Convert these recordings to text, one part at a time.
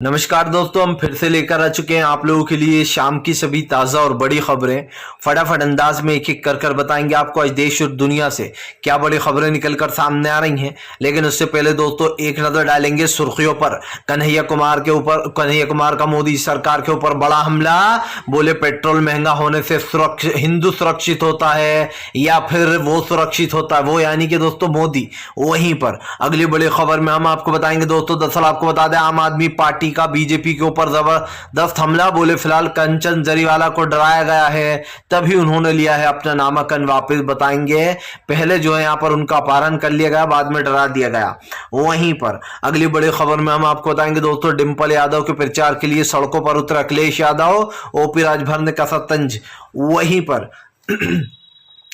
नमस्कार दोस्तों, हम फिर से लेकर आ चुके हैं आप लोगों के लिए शाम की सभी ताज़ा और बड़ी खबरें। फटाफट अंदाज में एक एक कर बताएंगे आपको आज देश और दुनिया से क्या बड़ी खबरें निकलकर सामने आ रही हैं। लेकिन उससे पहले दोस्तों एक नज़र डालेंगे सुर्खियों पर। कन्हैया कुमार का मोदी सरकार के ऊपर बड़ा हमला। बोले पेट्रोल महंगा होने से हिंदू सुरक्षित होता है या फिर वो सुरक्षित होता है, वो यानी कि दोस्तों मोदी। वहीं पर अगली बड़ी खबर में हम आपको बताएंगे दोस्तों, दरअसल आपको बता दें आम आदमी पार्टी का बीजेपी के ऊपर जबरदस्त हमला। बोले फिलहाल कंचन जरीवाला को डराया गया है, तभी उन्होंने लिया है अपना नामांकन वापस। बताएंगे पहले जो है यहां पर उनका अपहरण कर लिया गया, बाद में डरा दिया गया। वहीं पर अगली बड़ी खबर में हम आपको बताएंगे दोस्तों, डिंपल यादव के प्रचार के लिए सड़कों पर उतरे अखिलेश यादव, ओपी राजभर ने कसा तंज। वहीं पर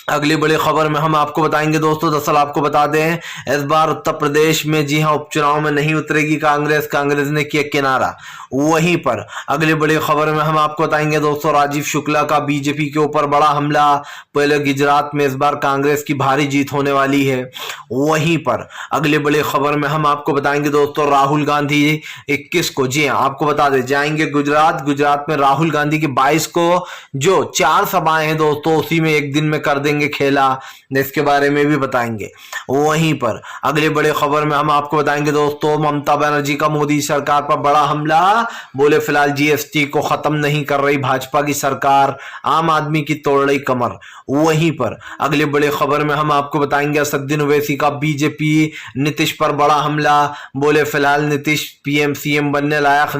अगली बड़ी खबर में हम आपको बताएंगे दोस्तों, दरअसल आपको बता दें इस बार उत्तर प्रदेश में जी हां उपचुनाव में नहीं उतरेगी कांग्रेस ने किया किनारा। वहीं पर अगली बड़ी खबर में हम आपको बताएंगे दोस्तों, राजीव शुक्ला का बीजेपी के ऊपर बड़ा हमला। पहले गुजरात में इस बार कांग्रेस की भारी जीत होने वाली है। वहीं पर अगली बड़ी खबर में हम आपको बताएंगे दोस्तों, राहुल गांधी 21 को, जी हां आपको बता दें, जाएंगे गुजरात में राहुल गांधी की 22 को जो 4 सभाएं हैं दोस्तों, उसी में एक दिन में कर देंगे खेला। इसके बारे में भी बताएंगे। वहीं पर अगले बड़े खबर में हम आपको बताएंगे दोस्तों, ममता बनर्जी का मोदी सरकार पर बड़ा हमला। बोले फिलहाल जीएसटी को खत्म नहीं कर रही भाजपा की सरकार, आम आदमी की तोड़ रही कमर। वहीं पर अगले बड़े खबर में हम आपको बताएंगे, असदुद्दीन ओवैसी का बीजेपी नीतीश पर बड़ा हमला। बोले फिलहाल नीतीश पीएम बनने लायक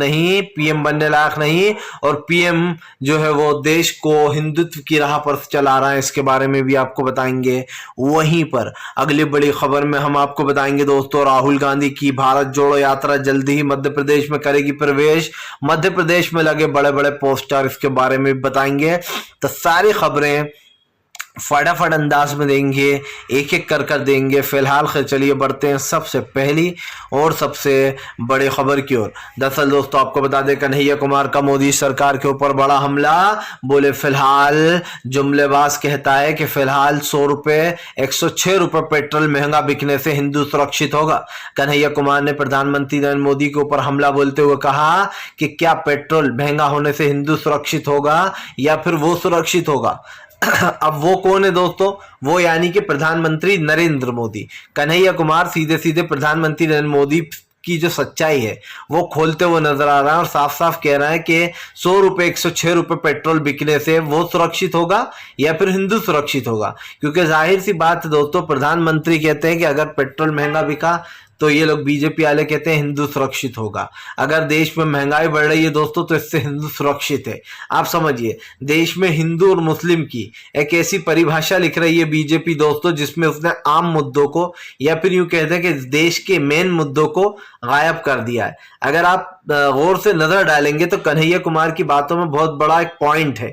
नहीं और पीएम जो है वो देश को हिंदुत्व की राह पर चला रहा है। इसके बारे में भी आपको बताएंगे। वहीं पर अगली बड़ी खबर में हम आपको बताएंगे दोस्तों, राहुल गांधी की भारत जोड़ो यात्रा जल्दी ही मध्य प्रदेश में करेगी प्रवेश। मध्य प्रदेश में लगे बड़े बड़े पोस्टर, इसके बारे में भी बताएंगे। तो सारी खबरें फटाफट अंदाज में देंगे, एक एक कर देंगे। फिलहाल चलिए बढ़ते हैं सबसे पहली और सबसे बड़ी खबर की ओर। दरअसल दोस्तों आपको बता दें, कन्हैया कुमार का मोदी सरकार के ऊपर बड़ा हमला। बोले फिलहाल जुमलेबाज कहता है कि फिलहाल 100 रुपये 106 रुपये पेट्रोल महंगा बिकने से हिंदू सुरक्षित होगा। कन्हैया कुमार ने प्रधानमंत्री नरेंद्र मोदी के ऊपर हमला बोलते हुए कहा कि क्या पेट्रोल महंगा होने से हिंदू सुरक्षित होगा या फिर वो सुरक्षित होगा। अब वो कौन है दोस्तों? वो यानी कि प्रधानमंत्री नरेंद्र मोदी। कन्हैया कुमार सीधे सीधे प्रधानमंत्री नरेंद्र मोदी की जो सच्चाई है वो खोलते हुए नजर आ रहा है और साफ साफ कह रहा है कि 100 रुपये 106 रुपये पेट्रोल बिकने से वो सुरक्षित होगा या फिर हिंदू सुरक्षित होगा। क्योंकि जाहिर सी बात है दोस्तों, प्रधानमंत्री कहते हैं कि अगर पेट्रोल महंगा बिका तो ये लोग बीजेपी वाले कहते हैं हिंदू सुरक्षित होगा। अगर देश में महंगाई बढ़ रही है दोस्तों तो इससे हिंदू सुरक्षित है। आप समझिए, देश में हिंदू और मुस्लिम की एक ऐसी परिभाषा लिख रही है बीजेपी दोस्तों, जिसमें उसने आम मुद्दों को या फिर यूं कहते हैं कि देश के मेन मुद्दों को गायब कर दिया है। अगर आप गौर से नजर डालेंगे तो कन्हैया कुमार की बातों में बहुत बड़ा एक पॉइंट है।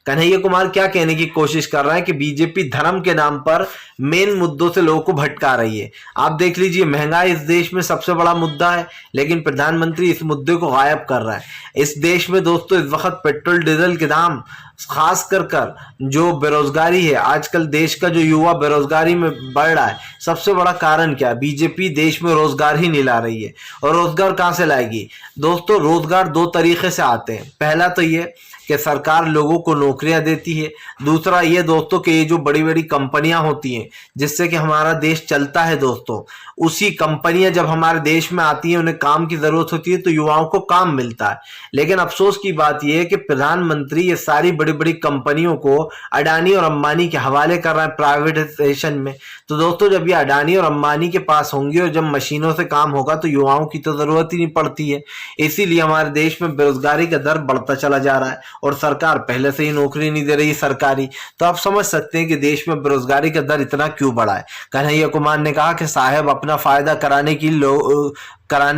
कन्हैया कुमार क्या कहने की कोशिश कर रहा है कि बीजेपी धर्म के नाम पर मेन मुद्दों से लोगों को भटका रही है। आप देख लीजिए, महंगाई इस देश में सबसे बड़ा मुद्दा है, लेकिन प्रधानमंत्री इस मुद्दे को गायब कर रहा है। इस देश में दोस्तों इस वक्त पेट्रोल डीजल के दाम, खास कर जो बेरोजगारी है, आजकल देश का जो युवा बेरोजगारी में बढ़ रहा है, सबसे बड़ा कारण क्या है? बीजेपी देश में रोजगार ही नहीं ला रही है। और रोजगार कहां से लाएगी दोस्तों? रोजगार 2 तरीके से आते हैं। पहला तो ये कि सरकार लोगों को नौकरियां देती है। दूसरा ये दोस्तों कि ये जो बड़ी बड़ी कंपनियां होती हैं जिससे कि हमारा देश चलता है दोस्तों, उसी कंपनियां जब हमारे देश में आती हैं, उन्हें काम की जरूरत होती है तो युवाओं को काम मिलता है। लेकिन अफसोस की बात यह है कि प्रधानमंत्री ये सारी बड़ी बड़ी कंपनियों को अडानी और अंबानी के हवाले कर रहा है प्राइवेटाइजेशन में। तो दोस्तों जब ये अडानी और अंबानी के पास होंगे और जब मशीनों से काम होगा तो युवाओं की तो जरूरत ही नहीं पड़ती है। इसीलिए हमारे देश में बेरोजगारी का दर बढ़ता चला जा रहा है और सरकार पहले से ही नौकरी नहीं दे रही सरकारी। तो आप समझ सकते हैं कि देश में बेरोजगारी का दर इतना क्यों बढ़ा है। कन्हैया कुमार ने कहा कि साहब अपना फायदा कराने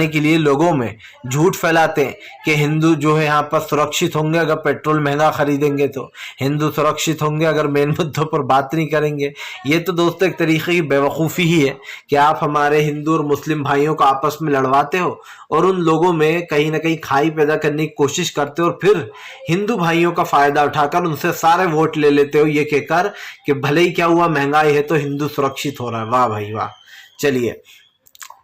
के लिए लोगों में झूठ फैलाते हैं कि हिंदू जो है यहाँ पर सुरक्षित होंगे अगर पेट्रोल महंगा खरीदेंगे, तो हिंदू सुरक्षित होंगे अगर मेन मुद्दों पर बात नहीं करेंगे। ये तो दोस्तों एक तरीके की बेवकूफ़ी ही है कि आप हमारे हिंदू और मुस्लिम भाइयों को आपस में लड़वाते हो और उन लोगों में कहीं ना कहीं खाई पैदा करने की कोशिश करते हो और फिर हिंदू भाइयों का फायदा उठाकर उनसे सारे वोट ले लेते हो, ये कहकर कि भले ही क्या हुआ, महंगाई है तो हिंदू सुरक्षित हो रहा है। वाह भाई वाह। चलिए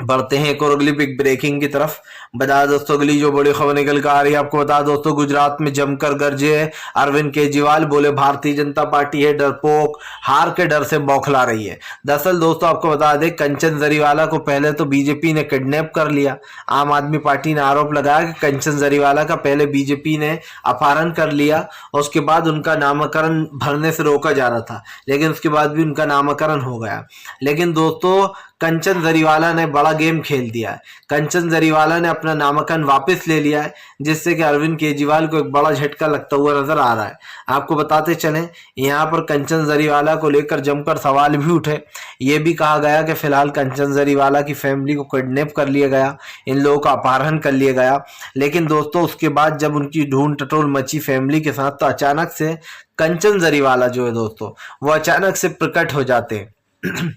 बढ़ते हैं एक और अगली बिग ब्रेकिंग की तरफ। बता दोस्तों अगली जो बड़ी खबर निकल कर आ रही है आपको बता दोस्तों, गुजरात में जमकर गरजे अरविंद केजरीवाल, बोले भारतीय जनता पार्टी है डरपोक, हार के डर से बौखला रही है। दरअसल दोस्तों आपको बता दें, कंचन जरीवाला को पहले तो बीजेपी ने किडनैप कर लिया। आम आदमी पार्टी ने आरोप लगाया कि कंचन जरीवाला का पहले बीजेपी ने अपहरण कर लिया और उसके बाद उनका नामकरण भरने से रोका जा रहा था, लेकिन उसके बाद भी उनका नामकरण हो गया। लेकिन दोस्तों कंचन जरीवाला ने बड़ा गेम खेल दिया है। कंचन जरीवाला ने अपना नामांकन वापस ले लिया है, जिससे कि अरविंद केजरीवाल को एक बड़ा झटका लगता हुआ नजर आ रहा है। आपको बताते चलें, यहाँ पर कंचन जरीवाला को लेकर जमकर सवाल भी उठे। ये भी कहा गया कि फिलहाल कंचन जरीवाला की फैमिली को किडनैप कर लिया गया, इन लोगों का अपहरण कर लिया गया। लेकिन दोस्तों उसके बाद जब उनकी ढूंढ टटोल मची फैमिली के साथ, तो अचानक से कंचन जरीवाला जो है दोस्तों वो अचानक से प्रकट हो जाते हैं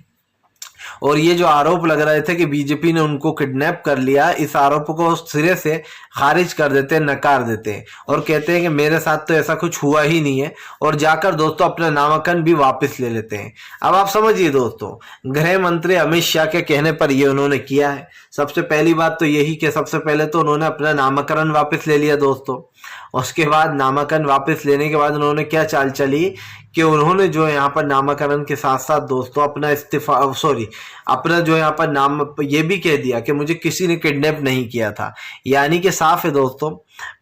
और ये जो आरोप लग रहे थे कि बीजेपी ने उनको किडनैप कर लिया, इस आरोप को सिरे से खारिज कर देते हैं, नकार देते हैं और कहते हैं कि मेरे साथ तो ऐसा कुछ हुआ ही नहीं है, और जाकर दोस्तों अपना नामांकन भी वापस ले लेते हैं। अब आप समझिए दोस्तों, गृह मंत्री अमित शाह के कहने पर ये उन्होंने किया है। सबसे पहली बात तो यही कि सबसे पहले तो उन्होंने अपना नामांकन वापस ले लिया दोस्तों। उसके बाद नामांकन वापस लेने के बाद उन्होंने क्या चाल चली कि उन्होंने जो है यहाँ पर नामांकन के साथ साथ दोस्तों अपना अपना जो यहाँ पर नाम ये भी कह दिया कि मुझे किसी ने किडनैप नहीं किया था। यानी कि साफ है दोस्तों,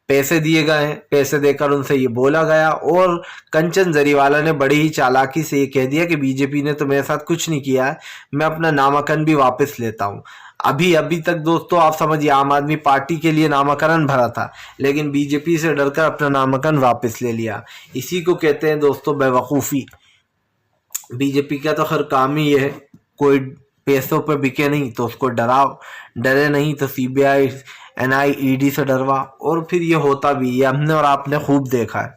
पैसे दिए गए हैं, पैसे देकर उनसे ये बोला गया और कंचन जरीवाला ने बड़ी ही चालाकी से ये कह दिया कि बीजेपी ने तो मेरे साथ कुछ नहीं किया है, मैं अपना नामांकन भी वापस लेता हूँ। अभी तक दोस्तों आप समझिए, आम आदमी पार्टी के लिए नामांकन भरा था, लेकिन बीजेपी से डरकर अपना नामांकन वापस ले लिया। इसी को कहते हैं दोस्तों बेवकूफ़ी। बीजेपी का तो हर काम ही ये है, कोई पैसों पे बिके नहीं तो उसको डराओ, डरे नहीं तो सीबीआई एनआई ईडी से डरवा, और फिर ये होता भी, ये हमने और आपने खूब देखा है।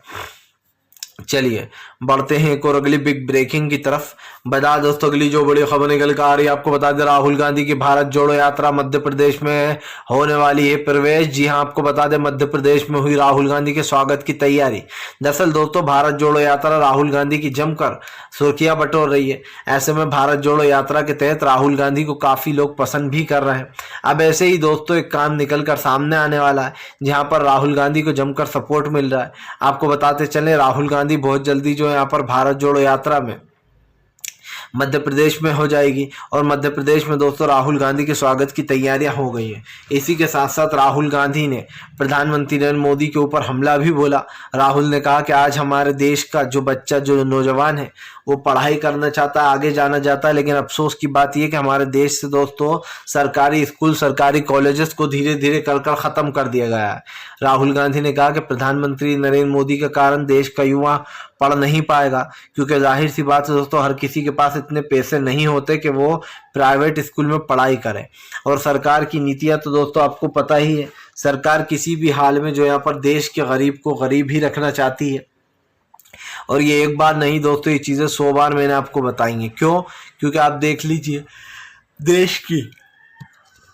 चलिए बढ़ते हैं एक और अगली बिग ब्रेकिंग की तरफ। बता दोस्तों अगली जो बड़ी खबर निकल कर आ रही है आपको बता दें, राहुल गांधी की भारत जोड़ो यात्रा मध्य प्रदेश में होने वाली है प्रवेश। जी हां, आपको बता दें मध्य प्रदेश में हुई राहुल गांधी के स्वागत की तैयारी। दरअसल दोस्तों भारत जोड़ो यात्रा राहुल गांधी की जमकर सुर्खियां बटोर रही है। ऐसे में भारत जोड़ो यात्रा के तहत राहुल गांधी को काफी लोग पसंद भी कर रहे हैं। अब ऐसे ही दोस्तों एक काम निकल कर सामने आने वाला है जहां पर राहुल गांधी को जमकर सपोर्ट मिल रहा है। आपको बताते चले, राहुल गांधी बहुत जल्दी जो यहाँ पर भारत जोड़ो यात्रा में मध्य प्रदेश में हो जाएगी और मध्य प्रदेश में दोस्तों राहुल गांधी के स्वागत की तैयारियां हो गई हैं। इसी के साथ साथ राहुल गांधी ने प्रधानमंत्री नरेंद्र मोदी के ऊपर हमला भी बोला। राहुल ने कहा कि आज हमारे देश का जो बच्चा, जो नौजवान है, वो पढ़ाई करना चाहता है, आगे जाना चाहता है, लेकिन अफसोस की बात यह कि हमारे देश से दोस्तों सरकारी स्कूल, सरकारी कॉलेजेस को धीरे धीरे कर खत्म कर दिया गया है। राहुल गांधी ने कहा कि प्रधानमंत्री नरेंद्र मोदी के कारण देश का युवा पढ़ नहीं पाएगा, क्योंकि जाहिर सी बात है दोस्तों हर किसी के पास इतने पैसे नहीं होते कि वो प्राइवेट स्कूल में पढ़ाई करें। और सरकार की नीतियां तो दोस्तों आपको पता ही है, सरकार किसी भी हाल में जो यहाँ पर देश के गरीब को गरीब ही रखना चाहती है। और ये एक बार नहीं दोस्तों, ये चीज़ें 100 बार मैंने आपको बताई हैं। क्यों? क्योंकि आप देख लीजिए देश की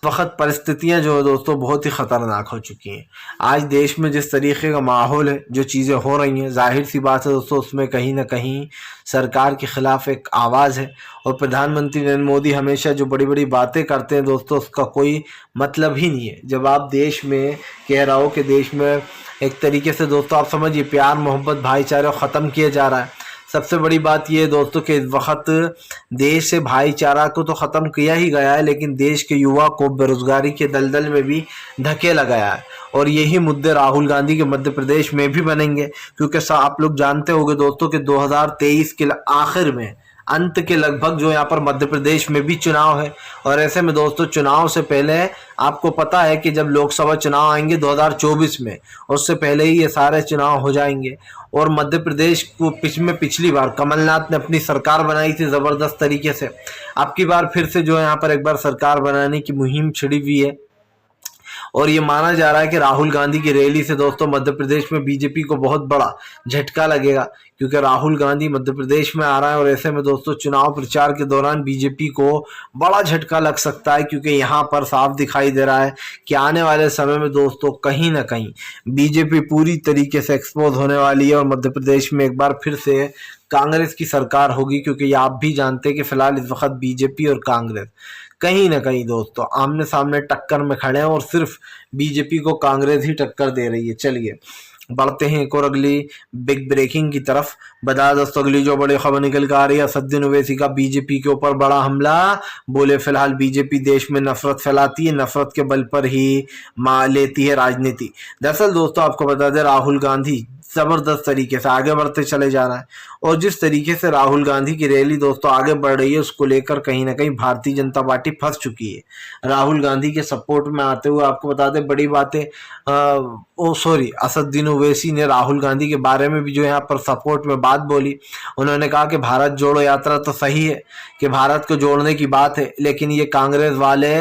वक्त परिस्थितियां जो है दोस्तों बहुत ही खतरनाक हो चुकी हैं। आज देश में जिस तरीके का माहौल है, जो चीज़ें हो रही हैं, जाहिर सी बात है दोस्तों उसमें कहीं ना कहीं सरकार के खिलाफ एक आवाज़ है। और प्रधानमंत्री नरेंद्र मोदी हमेशा जो बड़ी बड़ी बातें करते हैं दोस्तों उसका कोई मतलब ही नहीं है। जब आप देश में कह रहा हो कि देश में एक तरीके से दोस्तों आप समझिए प्यार मोहब्बत भाईचारा ख़त्म किया जा रहा है। सबसे बड़ी बात यह है दोस्तों कि इस वक्त देश से भाईचारा को तो ख़त्म किया ही गया है, लेकिन देश के युवा को बेरोजगारी के दलदल में भी धकेला गया है। और यही मुद्दे राहुल गांधी के मध्य प्रदेश में भी बनेंगे, क्योंकि आप लोग जानते होंगे दोस्तों कि 2023 के आखिर में, अंत के लगभग जो यहाँ पर मध्य प्रदेश में भी चुनाव है। और ऐसे में दोस्तों चुनाव से पहले आपको पता है कि जब लोकसभा चुनाव आएंगे 2024 में, उससे पहले ही ये सारे चुनाव हो जाएंगे। और मध्य प्रदेश को पिछली बार कमलनाथ ने अपनी सरकार बनाई थी ज़बरदस्त तरीके से। अब की बार फिर से जो है यहाँ पर एक बार सरकार बनाने की मुहिम छिड़ी हुई है। और ये माना जा रहा है कि राहुल गांधी की रैली से दोस्तों मध्य प्रदेश में बीजेपी को बहुत बड़ा झटका लगेगा, क्योंकि राहुल गांधी मध्य प्रदेश में आ रहा है। और ऐसे में दोस्तों चुनाव प्रचार के दौरान बीजेपी को बड़ा झटका लग सकता है, क्योंकि यहाँ पर साफ दिखाई दे रहा है कि आने वाले समय में दोस्तों कहीं ना कहीं बीजेपी पूरी तरीके से एक्सपोज होने वाली है और मध्य प्रदेश में एक बार फिर से कांग्रेस की सरकार होगी। क्योंकि ये आप भी जानते हैं कि फिलहाल इस वक्त बीजेपी और कांग्रेस कहीं ना कहीं दोस्तों आमने सामने टक्कर में खड़े हैं और सिर्फ बीजेपी को कांग्रेस ही टक्कर दे रही है। चलिए बढ़ते हैं एक और अगली बिग ब्रेकिंग की तरफ। बता दोस्तों अगली जो बड़ी खबर निकल कर आ रही है, असदुद्दीन ओवैसी का बीजेपी के ऊपर बड़ा हमला। बोले फिलहाल बीजेपी देश में नफरत फैलाती है, नफरत के बल पर ही लेती है राजनीति। दरअसल दोस्तों आपको बता दें राहुल गांधी जबरदस्त तरीके से आगे बढ़ते चले जा रहा है और जिस तरीके से राहुल गांधी की रैली दोस्तों आगे बढ़ रही है उसको लेकर कहीं ना कहीं भारतीय जनता पार्टी फंस चुकी है। राहुल गांधी के सपोर्ट में आते हुए आपको बता दें बड़ी बातें असदुद्दीन ओवैसी ने राहुल गांधी के बारे में भी जो यहाँ पर सपोर्ट में बात बोली। उन्होंने कहा कि भारत जोड़ो यात्रा तो सही है कि भारत को जोड़ने की बात है, लेकिन ये कांग्रेस वाले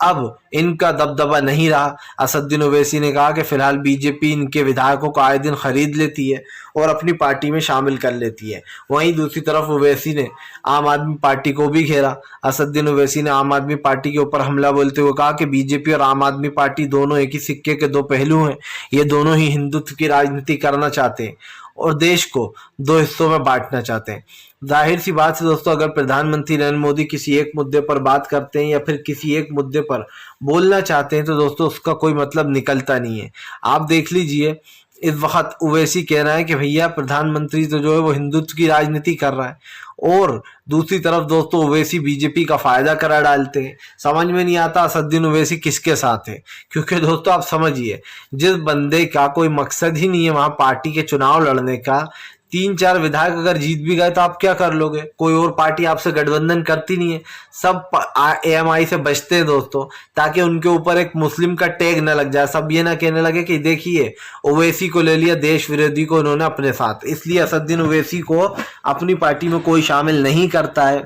अब इनका दबदबा नहीं रहा। असदुद्दीन ओवैसी ने कहा कि फिलहाल बीजेपी इनके विधायकों को आए दिन खरीद लेती है और अपनी पार्टी में शामिल कर लेती है। वहीं दूसरी तरफ ओवैसी ने आम आदमी पार्टी को भी घेरा। असदुद्दीन ओवैसी ने आम आदमी पार्टी के ऊपर हमला बोलते हुए कहा कि बीजेपी और आम आदमी पार्टी दोनों एक ही सिक्के के दो पहलू हैं। ये दोनों ही हिंदुत्व की राजनीति करना चाहते हैं और देश को दो हिस्सों में बांटना चाहते हैं। जाहिर सी बात है दोस्तों अगर प्रधानमंत्री नरेंद्र मोदी किसी एक मुद्दे पर बात करते हैं या फिर किसी एक मुद्दे पर बोलना चाहते हैं तो दोस्तों उसका कोई मतलब निकलता नहीं है। आप देख लीजिए इस वक्त ओवैसी कह रहा है कि भैया प्रधानमंत्री तो जो है वो हिंदुत्व की राजनीति कर रहा है और दूसरी तरफ दोस्तों ओवैसी बीजेपी का फायदा करा डालते हैं। समझ में नहीं आता असदुद्दीन ओवैसी किसके साथ है, क्योंकि दोस्तों आप समझिए जिस बंदे का कोई मकसद ही नहीं है वहां पार्टी के चुनाव लड़ने का, 3-4 विधायक अगर जीत भी गए तो आप क्या कर लोगे? कोई और पार्टी आपसे गठबंधन करती नहीं है, सब AMI से बचते हैं दोस्तों ताकि उनके ऊपर एक मुस्लिम का टैग न लग जाए, सब ये ना कहने लगे कि देखिए ओवैसी को ले लिया, देश विरोधी को उन्होंने अपने साथ। इसलिए असदुद्दीन ओवैसी को अपनी पार्टी में कोई शामिल नहीं करता है।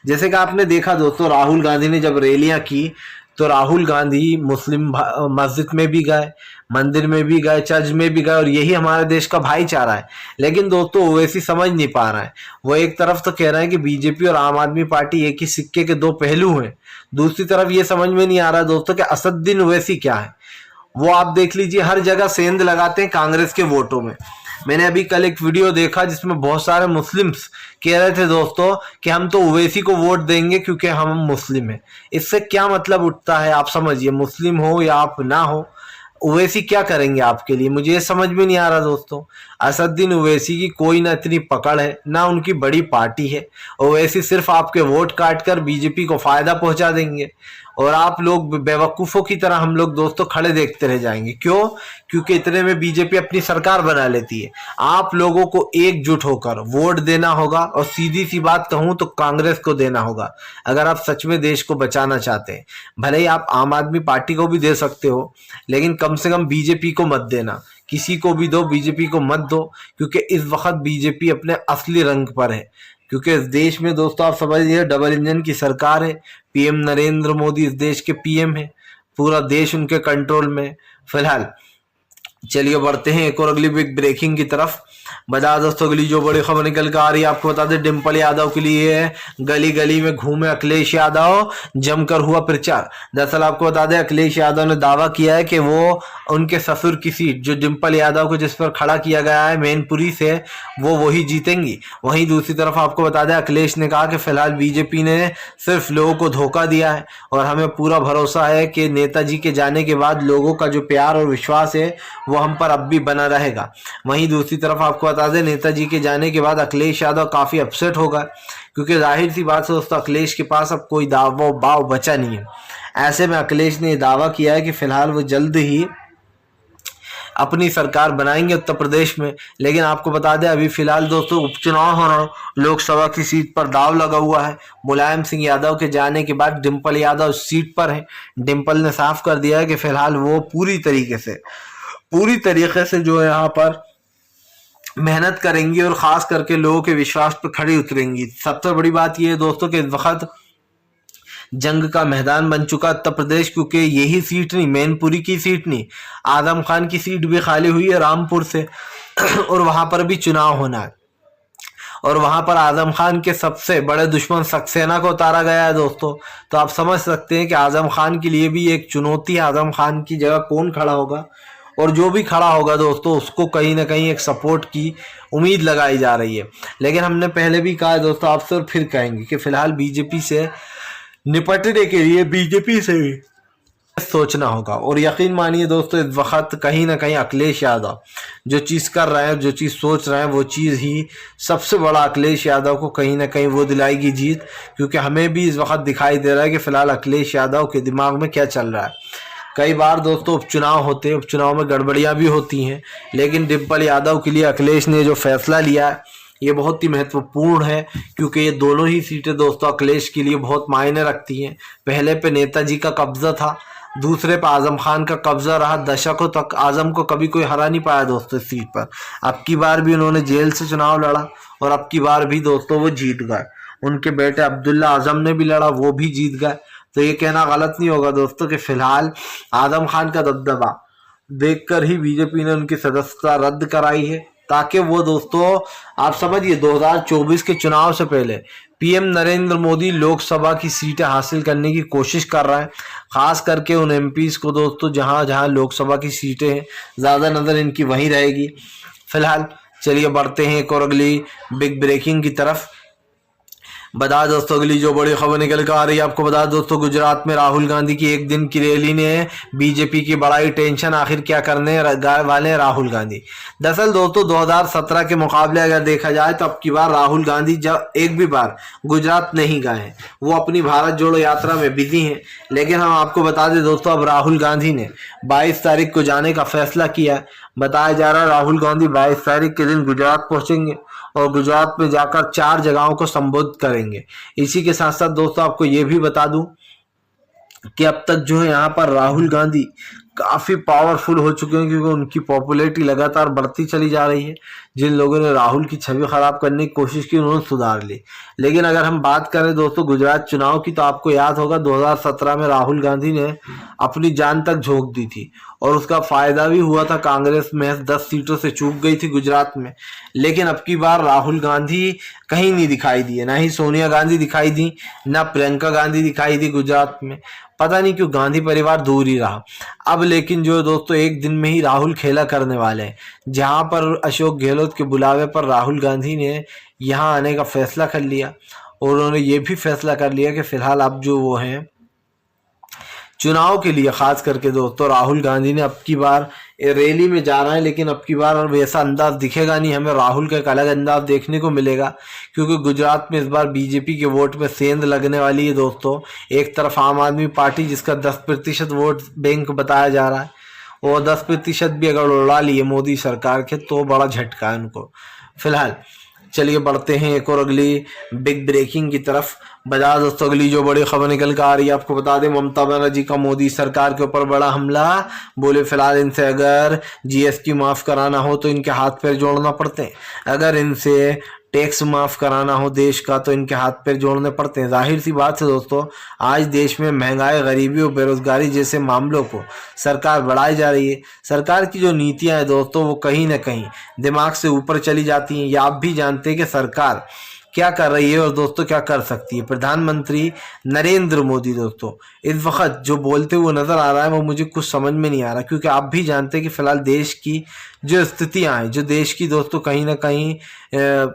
जैसे कि आपने देखा दोस्तों राहुल गांधी ने जब रैलियां की तो राहुल गांधी मुस्लिम मस्जिद में भी गए, मंदिर में भी गए, चर्च में भी गए और यही हमारे देश का भाईचारा है। लेकिन दोस्तों ओवैसी समझ नहीं पा रहा है। वो एक तरफ तो कह रहा है कि बीजेपी और आम आदमी पार्टी एक ही सिक्के के दो पहलू हैं, दूसरी तरफ ये समझ में नहीं आ रहा दोस्तों कि असदुद्दीन ओवैसी क्या है। वो आप देख लीजिए हर जगह सेंध लगाते हैं कांग्रेस के वोटों में। मैंने अभी कल एक वीडियो देखा जिसमें बहुत सारे मुस्लिम्स कह रहे थे दोस्तों कि हम तो ओवैसी को वोट देंगे क्योंकि हम मुस्लिम हैं। इससे क्या मतलब उठता है आप समझिए, मुस्लिम हो या आप ना हो ओवैसी क्या करेंगे आपके लिए, मुझे ये समझ में नहीं आ रहा दोस्तों। असदुद्दीन ओवैसी की कोई ना इतनी पकड़ है ना उनकी बड़ी पार्टी है। ओवैसी सिर्फ आपके वोट काट कर बीजेपी को फायदा पहुंचा देंगे और आप लोग बेवकूफों की तरह हम लोग दोस्तों खड़े देखते रह जाएंगे। क्यों? क्योंकि इतने में बीजेपी अपनी सरकार बना लेती है। आप लोगों को एकजुट होकर वोट देना होगा और सीधी सी बात कहूं तो कांग्रेस को देना होगा अगर आप सच में देश को बचाना चाहते हैं। भले ही आप आम आदमी पार्टी को भी दे सकते हो लेकिन कम से कम बीजेपी को मत देना, किसी को भी दो बीजेपी को मत दो, क्योंकि इस वक्त बीजेपी अपने असली रंग पर है। क्योंकि इस देश में दोस्तों आप समझिए डबल इंजन की सरकार है, पीएम नरेंद्र मोदी इस देश के पीएम है, पूरा देश उनके कंट्रोल में फिलहाल। चलिए बढ़ते हैं एक और अगली बिग ब्रेकिंग की तरफ। बता दोस्तों अगली जो बड़ी खबर निकल कर आ रही है आपको बता दें डिम्पल यादव के लिए गली गली में घूमे अखिलेश यादव, जमकर हुआ प्रचार। दरअसल आपको बता दें अखिलेश यादव ने दावा किया है कि वो उनके ससुर की सीट जो डिम्पल यादव को जिस पर खड़ा किया गया है मैनपुरी से वो वही जीतेंगी। वहीं दूसरी तरफ आपको बता दें अखिलेश ने कहा कि फिलहाल बीजेपी ने सिर्फ लोगों को धोखा दिया है और हमें पूरा भरोसा है कि नेताजी के जाने के बाद लोगों का जो प्यार और विश्वास है वो हम पर अब भी बना रहेगा। वहीं दूसरी तरफ आपको बता दें नेताजी के जाने के बाद अखिलेश यादव काफी अपसेट होगा, क्योंकि जाहिर सी बात है दोस्तों अखिलेश के पास अब कोई दाव बाव बचा नहीं है। ऐसे में अखिलेश ने दावा किया है कि फिलहाल वो जल्द ही अपनी सरकार बनाएंगे उत्तर प्रदेश में। लेकिन आपको बता दें अभी फिलहाल दोस्तों उपचुनाव हो रहा है, लोकसभा की सीट पर दाव लगा हुआ है। मुलायम सिंह यादव के जाने के बाद डिम्पल यादव सीट पर है। डिम्पल ने साफ कर दिया है कि फिलहाल वो पूरी तरीके से जो है यहाँ पर मेहनत करेंगी और खास करके लोगों के विश्वास पर खड़ी उतरेंगी। सबसे बड़ी बात यह है दोस्तों कि इस वक्त जंग का मैदान बन चुका उत्तर प्रदेश, क्योंकि यही सीट नहीं, मैनपुरी की सीट नहीं, आजम खान की सीट भी खाली हुई है रामपुर से और वहां पर भी चुनाव होना है और वहां पर आजम खान के सबसे बड़े दुश्मन सक्सेना को उतारा गया है दोस्तों। तो आप समझ सकते हैं कि आजम खान के लिए भी एक चुनौती है, आजम खान की जगह कौन खड़ा होगा और जो भी खड़ा होगा दोस्तों उसको कहीं ना कहीं एक सपोर्ट की उम्मीद लगाई जा रही है। लेकिन हमने पहले भी कहा दोस्तों आपसे और फिर कहेंगे कि फिलहाल बीजेपी से निपटने के लिए बीजेपी से सोचना होगा। और यकीन मानिए दोस्तों, इस वक्त कहीं ना कहीं अखिलेश यादव जो चीज़ कर रहे हैं, जो चीज़ सोच रहे हैं, वो चीज़ ही सबसे बड़ा अखिलेश यादव को कहीं ना कहीं वो दिलाएगी जीत। क्योंकि हमें भी इस वक्त दिखाई दे रहा है कि फ़िलहाल अखिलेश यादव के दिमाग में क्या चल रहा है। कई बार दोस्तों उपचुनाव होते हैं, उपचुनाव में गड़बड़ियाँ भी होती हैं, लेकिन डिम्पल यादव के लिए अखिलेश ने जो फैसला लिया है ये बहुत ही महत्वपूर्ण है। क्योंकि ये दोनों ही सीटें दोस्तों अखिलेश के लिए बहुत मायने रखती हैं। पहले पे नेताजी का कब्जा था, दूसरे पर आजम खान का कब्जा रहा। दशकों तक आजम को कभी कोई हरा नहीं पाया दोस्तों इस सीट पर। अब की बार भी उन्होंने जेल से चुनाव लड़ा और अब की बार भी दोस्तों वो जीत गए। उनके बेटे अब्दुल्ला आजम ने भी लड़ा, वो भी जीत गए। तो ये कहना गलत नहीं होगा दोस्तों कि फिलहाल आजम खान का दबदबा देखकर ही बीजेपी ने उनकी सदस्यता रद्द कराई है, ताकि वो दोस्तों आप समझिए 2024 के चुनाव से पहले पीएम नरेंद्र मोदी लोकसभा की सीटें हासिल करने की कोशिश कर रहे हैं। खास करके उन एमपीज को दोस्तों जहां जहां लोकसभा की सीटें हैं, ज़्यादा नज़र इनकी वहीं रहेगी। फिलहाल चलिए बढ़ते हैं एक और अगली बिग ब्रेकिंग की तरफ। बता दोस्तों अगली जो बड़ी खबर निकल कर आ रही है, आपको बता दोस्तों गुजरात में राहुल गांधी की एक दिन की रैली ने बीजेपी की बढ़ाई टेंशन। आखिर क्या करने वाले हैं राहुल गांधी। दरअसल दोस्तों 2017 के मुकाबले अगर देखा जाए तो अब की बार राहुल गांधी जब एक भी बार गुजरात नहीं गए हैं, वो अपनी भारत जोड़ो यात्रा में बिजी हैं। लेकिन हम आपको बता दें दोस्तों अब राहुल गांधी ने 22 तारीख को जाने का फैसला किया है। बताया जा रहा है राहुल गांधी 22 तारीख के दिन गुजरात पहुंचेंगे और गुजरात में जाकर 4 जगहों को संबोधित करेंगे। इसी के साथ साथ दोस्तों आपको ये भी बता दूं कि अब तक जो है यहाँ पर राहुल गांधी काफ़ी पावरफुल हो चुके हैं, क्योंकि उनकी पॉपुलैरिटी लगातार बढ़ती चली जा रही है। जिन लोगों ने राहुल की छवि खराब करने की कोशिश की उन्होंने सुधार ली। लेकिन अगर हम बात करें दोस्तों गुजरात चुनाव की, तो आपको याद होगा 2017 में राहुल गांधी ने अपनी जान तक झोंक दी थी और उसका फायदा भी हुआ था। कांग्रेस महज 10 सीटों से चूक गई थी गुजरात में। लेकिन अब की बार राहुल गांधी कहीं नहीं दिखाई दिए, ना ही सोनिया गांधी दिखाई दी, ना प्रियंका गांधी दिखाई दी गुजरात में। पता नहीं क्यों गांधी परिवार दूर ही रहा। अब लेकिन जो दोस्तों एक दिन में ही राहुल खेला करने वाले हैं, जहां पर अशोक गहलोत के बुलावे पर राहुल गांधी ने यहां आने का फैसला कर लिया। और उन्होंने ये भी फैसला कर लिया कि फिलहाल अब जो वो हैं चुनाव के लिए खास करके दोस्तों राहुल गांधी ने अब की बार रैली में जा रहे हैं। लेकिन अब की बार वैसा अंदाज दिखेगा नहीं, हमें राहुल का एक अलग अंदाज देखने को मिलेगा। क्योंकि गुजरात में इस बार बीजेपी के वोट में सेंध लगने वाली है दोस्तों। एक तरफ आम आदमी पार्टी जिसका 10% वोट बैंक बताया जा रहा है, और 10% भी अगर उड़ा लिए मोदी सरकार के तो बड़ा झटका है उनको। फिलहाल चलिए बढ़ते हैं एक और अगली बिग ब्रेकिंग की तरफ। बता दोस्तों अगली जो बड़ी खबर निकल कर आ रही है, आपको बता दें ममता बनर्जी का मोदी सरकार के ऊपर बड़ा हमला। बोले फिलहाल इनसे अगर जीएसटी माफ कराना हो तो इनके हाथ पैर जोड़ना पड़ते हैं, अगर इनसे टैक्स माफ कराना हो देश का तो इनके हाथ पैर जोड़ने पड़ते हैं। जाहिर सी बात है दोस्तों, आज देश में महंगाई, गरीबी और बेरोजगारी जैसे मामलों को सरकार बढ़ाई जा रही है। सरकार की जो नीतियां हैं दोस्तों वो कहीं ना कहीं दिमाग से ऊपर चली जाती हैं। ये आप भी जानते हैं कि सरकार क्या कर रही है और दोस्तों क्या कर सकती है। प्रधानमंत्री नरेंद्र मोदी दोस्तों इस वक्त जो बोलते हुए नजर आ रहा है वो मुझे कुछ समझ में नहीं आ रहा। क्योंकि आप भी जानते हैं कि फिलहाल देश की जो स्थितियां हैं, जो देश की दोस्तों कहीं ना कहीं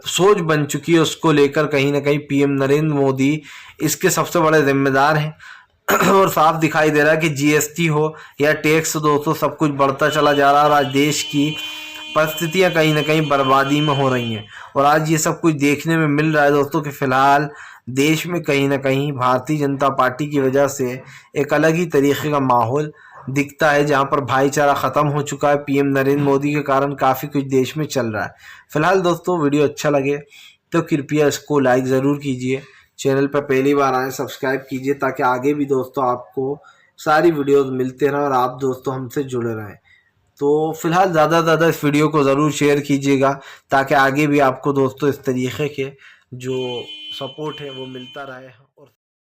सोच बन चुकी है, उसको लेकर कहीं ना कहीं पीएम नरेंद्र मोदी इसके सबसे बड़े जिम्मेदार हैं। और साफ दिखाई दे रहा है कि जीएसटी हो या टैक्स दोस्तों सब कुछ बढ़ता चला जा रहा है और आज देश की परिस्थितियां कहीं ना कहीं बर्बादी में हो रही हैं। और आज ये सब कुछ देखने में मिल रहा है दोस्तों कि फिलहाल देश में कहीं ना कहीं भारतीय जनता पार्टी की वजह से एक अलग ही तरीके का माहौल दिखता है, जहां पर भाईचारा ख़त्म हो चुका है। पीएम नरेंद्र मोदी के कारण काफ़ी कुछ देश में चल रहा है। फिलहाल दोस्तों वीडियो अच्छा लगे तो कृपया इसको लाइक ज़रूर कीजिए, चैनल पर पहली बार आए सब्सक्राइब कीजिए, ताकि आगे भी दोस्तों आपको सारी वीडियोज़ मिलते रहें और आप दोस्तों हमसे जुड़े रहें। तो फिलहाल ज़्यादा से ज़्यादा इस वीडियो को ज़रूर शेयर कीजिएगा, ताकि आगे भी आपको दोस्तों इस तरीके के जो सपोर्ट है वो मिलता रहे।